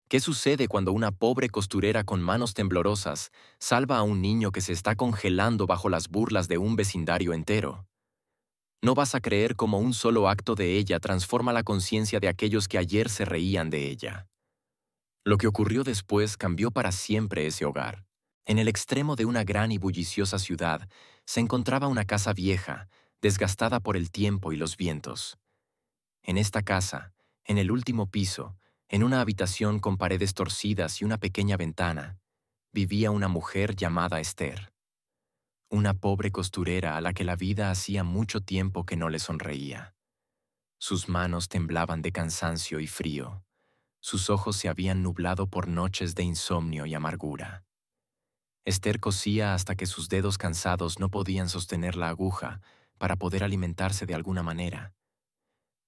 ¿Qué sucede cuando una pobre costurera con manos temblorosas salva a un niño que se está congelando bajo las burlas de un vecindario entero? No vas a creer cómo un solo acto de ella transforma la conciencia de aquellos que ayer se reían de ella. Lo que ocurrió después cambió para siempre ese hogar. En el extremo de una gran y bulliciosa ciudad se encontraba una casa vieja, desgastada por el tiempo y los vientos. En esta casa, en el último piso, en una habitación con paredes torcidas y una pequeña ventana, vivía una mujer llamada Esther. Una pobre costurera a la que la vida hacía mucho tiempo que no le sonreía. Sus manos temblaban de cansancio y frío. Sus ojos se habían nublado por noches de insomnio y amargura. Esther cosía hasta que sus dedos cansados no podían sostener la aguja para poder alimentarse de alguna manera.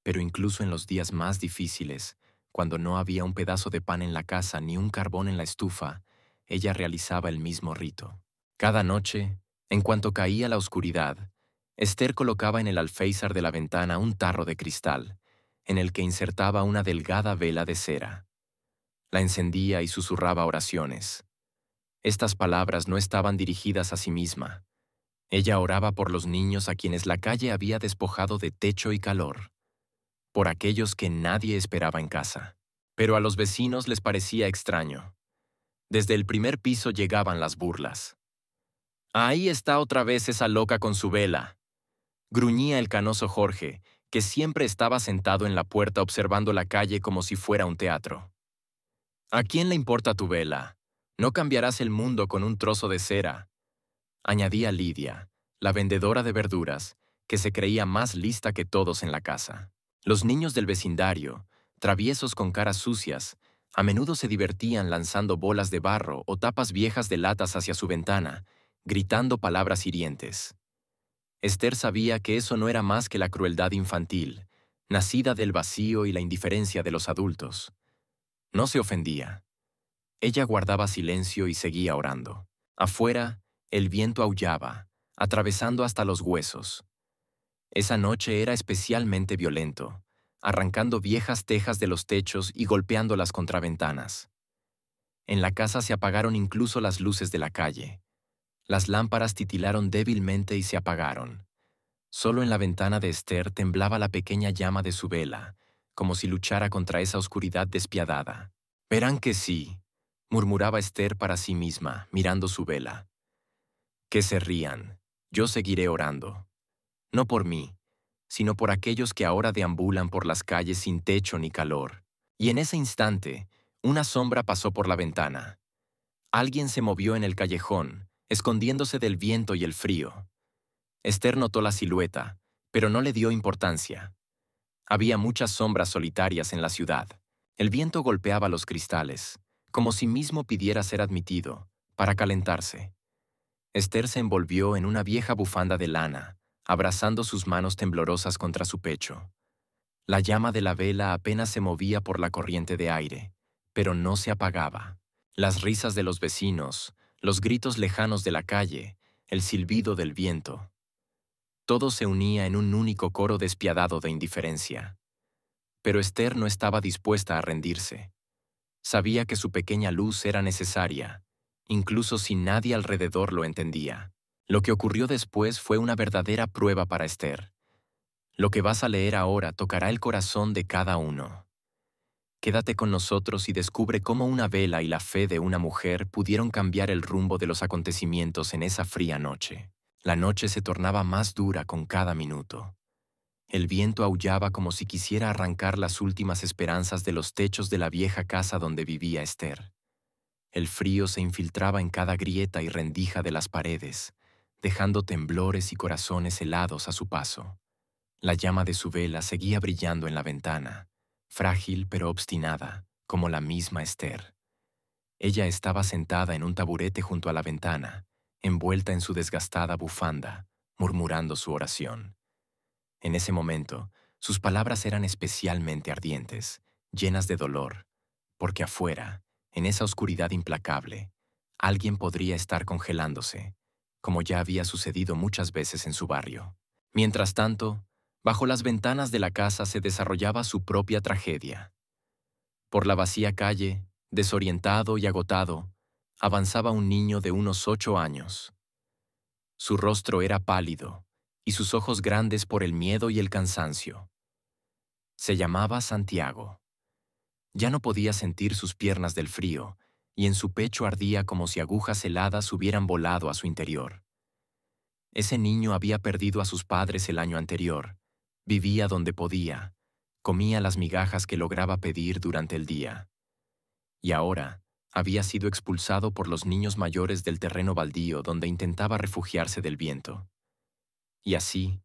Pero incluso en los días más difíciles, cuando no había un pedazo de pan en la casa ni un carbón en la estufa, ella realizaba el mismo rito. Cada noche, en cuanto caía la oscuridad, Esther colocaba en el alféizar de la ventana un tarro de cristal, en el que insertaba una delgada vela de cera. La encendía y susurraba oraciones. Estas palabras no estaban dirigidas a sí misma. Ella oraba por los niños a quienes la calle había despojado de techo y calor, por aquellos que nadie esperaba en casa. Pero a los vecinos les parecía extraño. Desde el primer piso llegaban las burlas. «Ahí está otra vez esa loca con su vela», gruñía el canoso Jorge, que siempre estaba sentado en la puerta observando la calle como si fuera un teatro. «¿A quién le importa tu vela? No cambiarás el mundo con un trozo de cera», añadía Lidia, la vendedora de verduras, que se creía más lista que todos en la casa. Los niños del vecindario, traviesos con caras sucias, a menudo se divertían lanzando bolas de barro o tapas viejas de latas hacia su ventana, gritando palabras hirientes. Esther sabía que eso no era más que la crueldad infantil, nacida del vacío y la indiferencia de los adultos. No se ofendía. Ella guardaba silencio y seguía orando. Afuera, el viento aullaba, atravesando hasta los huesos. Esa noche era especialmente violento, arrancando viejas tejas de los techos y golpeando las contraventanas. En la casa se apagaron incluso las luces de la calle. Las lámparas titilaron débilmente y se apagaron. Solo en la ventana de Esther temblaba la pequeña llama de su vela, como si luchara contra esa oscuridad despiadada. «Verán que sí», murmuraba Esther para sí misma, mirando su vela. «Que se rían. Yo seguiré orando. No por mí, sino por aquellos que ahora deambulan por las calles sin techo ni calor». Y en ese instante, una sombra pasó por la ventana. Alguien se movió en el callejón, escondiéndose del viento y el frío. Esther notó la silueta, pero no le dio importancia. Había muchas sombras solitarias en la ciudad. El viento golpeaba los cristales, como si mismo pidiera ser admitido, para calentarse. Esther se envolvió en una vieja bufanda de lana, abrazando sus manos temblorosas contra su pecho. La llama de la vela apenas se movía por la corriente de aire, pero no se apagaba. Las risas de los vecinos, los gritos lejanos de la calle, el silbido del viento. Todo se unía en un único coro despiadado de indiferencia. Pero Esther no estaba dispuesta a rendirse. Sabía que su pequeña luz era necesaria, incluso si nadie alrededor lo entendía. Lo que ocurrió después fue una verdadera prueba para Esther. Lo que vas a leer ahora tocará el corazón de cada uno. Quédate con nosotros y descubre cómo una vela y la fe de una mujer pudieron cambiar el rumbo de los acontecimientos en esa fría noche. La noche se tornaba más dura con cada minuto. El viento aullaba como si quisiera arrancar las últimas esperanzas de los techos de la vieja casa donde vivía Esther. El frío se infiltraba en cada grieta y rendija de las paredes, dejando temblores y corazones helados a su paso. La llama de su vela seguía brillando en la ventana, frágil pero obstinada, como la misma Esther. Ella estaba sentada en un taburete junto a la ventana, envuelta en su desgastada bufanda, murmurando su oración. En ese momento, sus palabras eran especialmente ardientes, llenas de dolor, porque afuera, en esa oscuridad implacable, alguien podría estar congelándose, como ya había sucedido muchas veces en su barrio. Mientras tanto, bajo las ventanas de la casa se desarrollaba su propia tragedia. Por la vacía calle, Desorientado y agotado, avanzaba un niño de unos 8 años. Su rostro era pálido, y sus ojos grandes por el miedo y el cansancio. Se llamaba Santiago. Ya no podía sentir sus piernas del frío, y en su pecho ardía como si agujas heladas hubieran volado a su interior. Ese niño había perdido a sus padres el año anterior. Vivía donde podía, comía las migajas que lograba pedir durante el día. Y ahora había sido expulsado por los niños mayores del terreno baldío donde intentaba refugiarse del viento. Y así,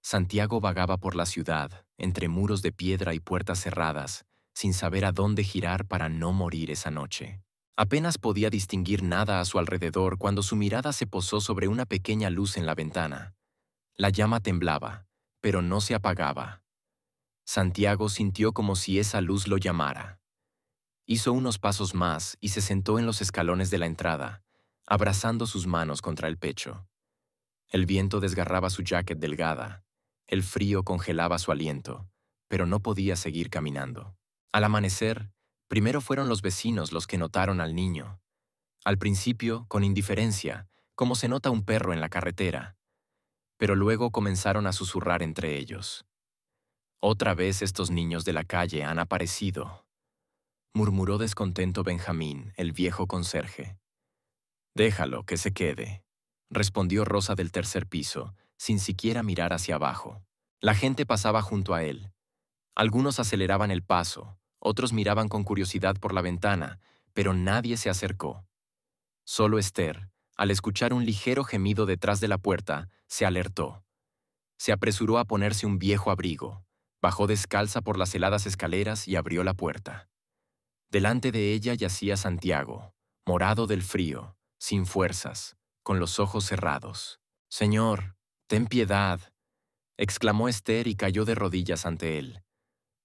Santiago vagaba por la ciudad, entre muros de piedra y puertas cerradas, sin saber a dónde girar para no morir esa noche. Apenas podía distinguir nada a su alrededor cuando su mirada se posó sobre una pequeña luz en la ventana. La llama temblaba, pero no se apagaba. Santiago sintió como si esa luz lo llamara. Hizo unos pasos más y se sentó en los escalones de la entrada, abrazando sus manos contra el pecho. El viento desgarraba su jaquet delgada, el frío congelaba su aliento, pero no podía seguir caminando. Al amanecer, primero fueron los vecinos los que notaron al niño. Al principio, con indiferencia, como se nota un perro en la carretera, pero luego comenzaron a susurrar entre ellos. «Otra vez estos niños de la calle han aparecido», murmuró descontento Benjamín, el viejo conserje. «Déjalo, que se quede», respondió Rosa del tercer piso, sin siquiera mirar hacia abajo. La gente pasaba junto a él. Algunos aceleraban el paso, otros miraban con curiosidad por la ventana, pero nadie se acercó. Solo Esther, al escuchar un ligero gemido detrás de la puerta, se alertó. Se apresuró a ponerse un viejo abrigo, bajó descalza por las heladas escaleras y abrió la puerta. Delante de ella yacía Santiago, morado del frío, sin fuerzas, con los ojos cerrados. «Señor, ten piedad», exclamó Esther y cayó de rodillas ante él.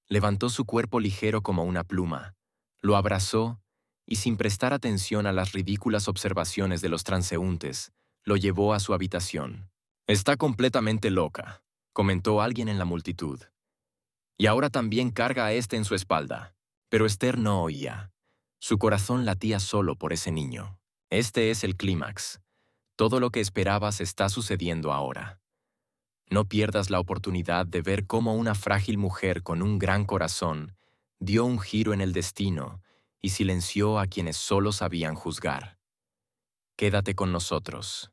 Levantó su cuerpo ligero como una pluma, lo abrazó y, sin prestar atención a las ridículas observaciones de los transeúntes, lo llevó a su habitación. «Está completamente loca», comentó alguien en la multitud. «Y ahora también carga a este en su espalda». Pero Esther no oía. Su corazón latía solo por ese niño. Este es el clímax. Todo lo que esperabas está sucediendo ahora. No pierdas la oportunidad de ver cómo una frágil mujer con un gran corazón dio un giro en el destino y silenció a quienes solo sabían juzgar. Quédate con nosotros.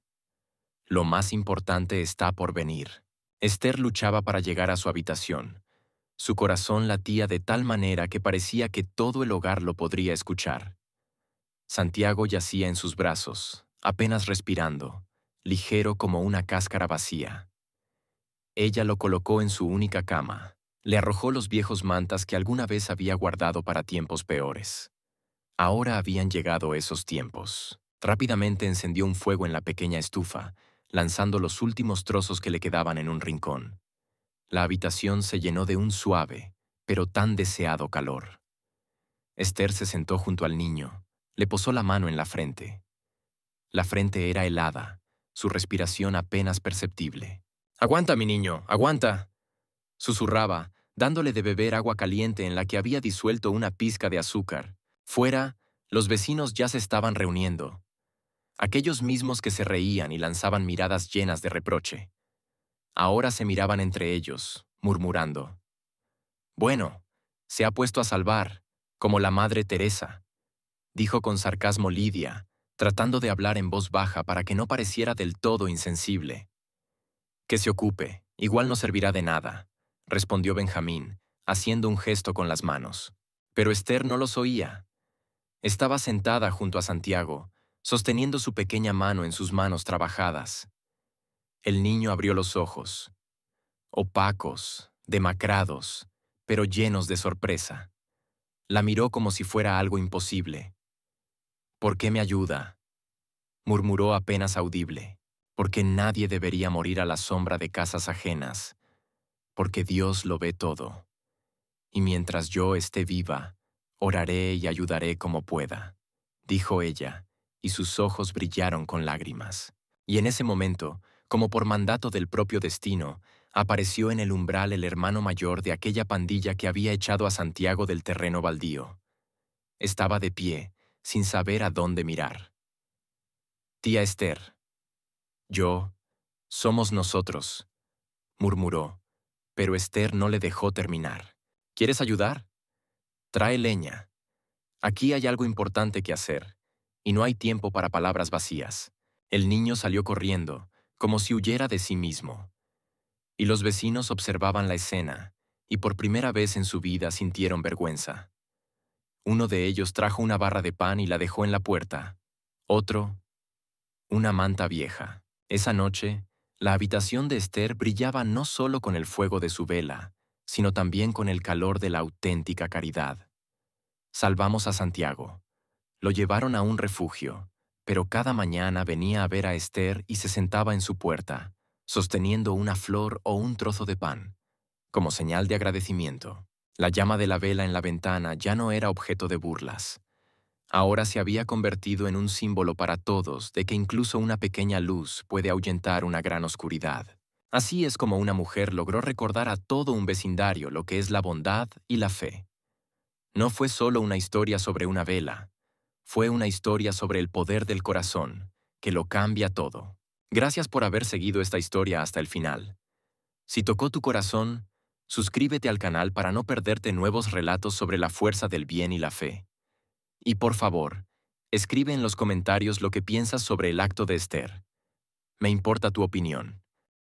Lo más importante está por venir. Esther luchaba para llegar a su habitación. Su corazón latía de tal manera que parecía que todo el hogar lo podría escuchar. Santiago yacía en sus brazos, apenas respirando, ligero como una cáscara vacía. Ella lo colocó en su única cama, le arrojó los viejos mantas que alguna vez había guardado para tiempos peores. Ahora habían llegado esos tiempos. Rápidamente encendió un fuego en la pequeña estufa, lanzando los últimos trozos que le quedaban en un rincón. La habitación se llenó de un suave, pero tan deseado calor. Esther se sentó junto al niño, le posó la mano en la frente. La frente era helada, su respiración apenas perceptible. «Aguanta, mi niño, aguanta», susurraba, dándole de beber agua caliente en la que había disuelto una pizca de azúcar. Fuera, los vecinos ya se estaban reuniendo. Aquellos mismos que se reían y lanzaban miradas llenas de reproche. Ahora se miraban entre ellos, murmurando. «Bueno, se ha puesto a salvar, como la Madre Teresa», dijo con sarcasmo Lidia, tratando de hablar en voz baja para que no pareciera del todo insensible. «Que se ocupe, igual no servirá de nada», respondió Benjamín, haciendo un gesto con las manos. Pero Esther no los oía. Estaba sentada junto a Santiago, sosteniendo su pequeña mano en sus manos trabajadas. El niño abrió los ojos, opacos, demacrados, pero llenos de sorpresa. La miró como si fuera algo imposible. «¿Por qué me ayuda?», murmuró apenas audible. «Porque nadie debería morir a la sombra de casas ajenas, porque Dios lo ve todo. Y mientras yo esté viva, oraré y ayudaré como pueda», dijo ella, y sus ojos brillaron con lágrimas. Y en ese momento, como por mandato del propio destino, apareció en el umbral el hermano mayor de aquella pandilla que había echado a Santiago del terreno baldío. Estaba de pie, sin saber a dónde mirar. Tía Esther, yo, somos nosotros, murmuró, pero Esther no le dejó terminar. ¿Quieres ayudar? Trae leña. Aquí hay algo importante que hacer, y no hay tiempo para palabras vacías. El niño salió corriendo, como si huyera de sí mismo. Y los vecinos observaban la escena, y por primera vez en su vida sintieron vergüenza. Uno de ellos trajo una barra de pan y la dejó en la puerta. Otro, una manta vieja. Esa noche, la habitación de Esther brillaba no solo con el fuego de su vela, sino también con el calor de la auténtica caridad. Salvamos a Santiago. Lo llevaron a un refugio, pero cada mañana venía a ver a Esther y se sentaba en su puerta, sosteniendo una flor o un trozo de pan, como señal de agradecimiento. La llama de la vela en la ventana ya no era objeto de burlas. Ahora se había convertido en un símbolo para todos de que incluso una pequeña luz puede ahuyentar una gran oscuridad. Así es como una mujer logró recordar a todo un vecindario lo que es la bondad y la fe. No fue solo una historia sobre una vela, fue una historia sobre el poder del corazón, que lo cambia todo. Gracias por haber seguido esta historia hasta el final. Si tocó tu corazón, suscríbete al canal para no perderte nuevos relatos sobre la fuerza del bien y la fe. Y por favor, escribe en los comentarios lo que piensas sobre el acto de Esther. Me importa tu opinión.